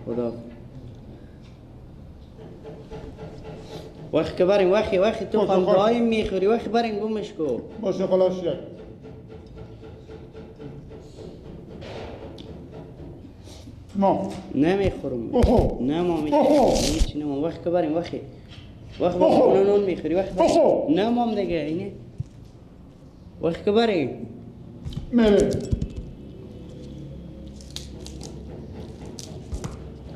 خدا. وقت که بریم وقت تو هم دایم میخوری وقت بریم گمش کو. باشه خلاص شد. ما نمیخورم. نه ما میخوریم. هیچ نه ما وقت که بریم وقت با نون میخوری وقت بریم. نه مام دیگه اینه. وقت که بریم. میره.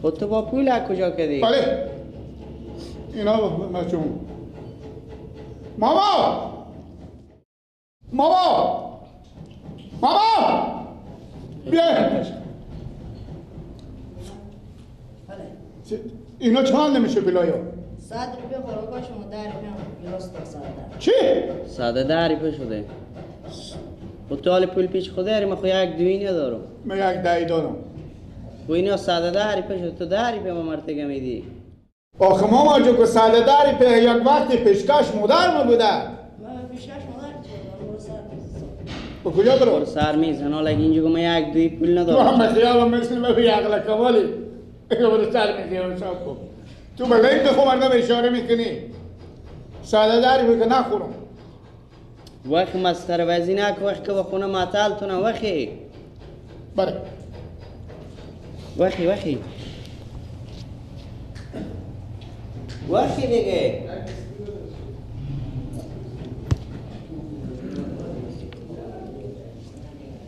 خود تو با پول کجا کردی؟ بله. اینا مچون. ماما! بیا! اینا چند نمیشه پلایا؟ 100 روپیه خوراکاش شما 10 روپیه گلاس تا ساده. چی؟ ساده 10 روپیه شده. خود تو حال پول پیش خوده هری من خو یک دوی ندارم. من یک دهی دارم. و اینا ساده 10 روپیه شده تو 10 روپیه ما مرتگه میدی. آخه ماما جو که ساده 10 روپیه یک وقتی پیشکش مادر ما بوده. من پیشکش مادر به کجا برو؟ برو سر میزن حالا اینجا من یک دوی پول ندارم. من خیالم مثل من به یک لکوالی. برو سر میزیم شب کن. تو به این بخو مردم اشاره میکنی. ساده 10 روپیه که نخورم. وقت مسخره بازی نکن وقت که با خونه معطل تو نه وقت. بله. وقت دیگه.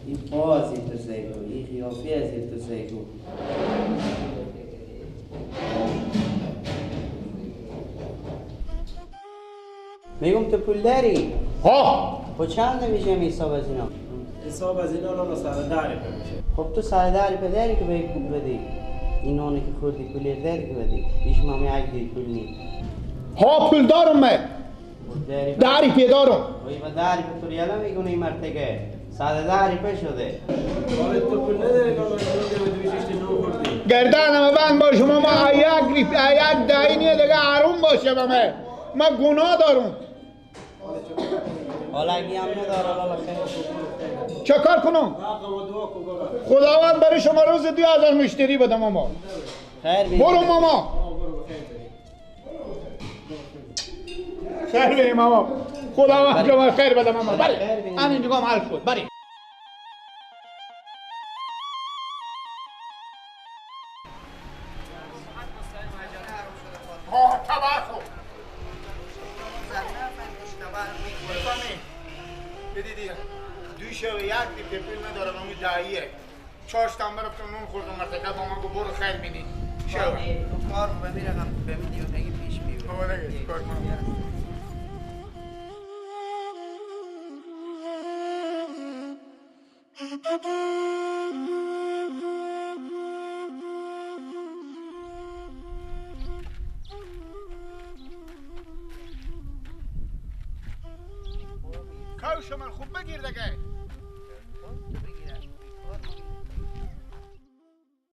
این پا از این تو سیگو این خیافی از این تو سیگو میگم تو پول داری؟ ها! خب چند نمیشه این حساب از اینا؟ حساب از اینا رو 110 روپیه میشه. خب تو 110 روپیه داری که به پول بدی؟ این نانی که خوردی پولی داری که بدی؟ ایش ما یک دی پول نی. ها پول دارم من. 10 روپیه دارم. وای با 10 روپیه تو ریالا میگونه این مرتگه 110 روپیه شده. حالا تو پول نداری که من خوردی. گردنم بند باشه ما یک دهی نیه دیگه حروم باشه به من گناه دارم. حالا اگه هم نداره حالا خیلی چه کار کنم؟ خداوند برای شما روز 2000 مشتری بدم ماما. خیر بید. برو ماما. خیر بید ماما. خداوند شما خیر بده ماما. بری. همین دیگه هم حل شد. بری. دیدی دوی شو یک دی پول ندارم اون داییه چهارش تن برفتم نون خوردم مرتکه با من گو برو خیر بینی شو تو کار رو بمیرم ببینی و بگی پیش میگو بابا نگه کار کنم کارش من خوب بگیر دیگه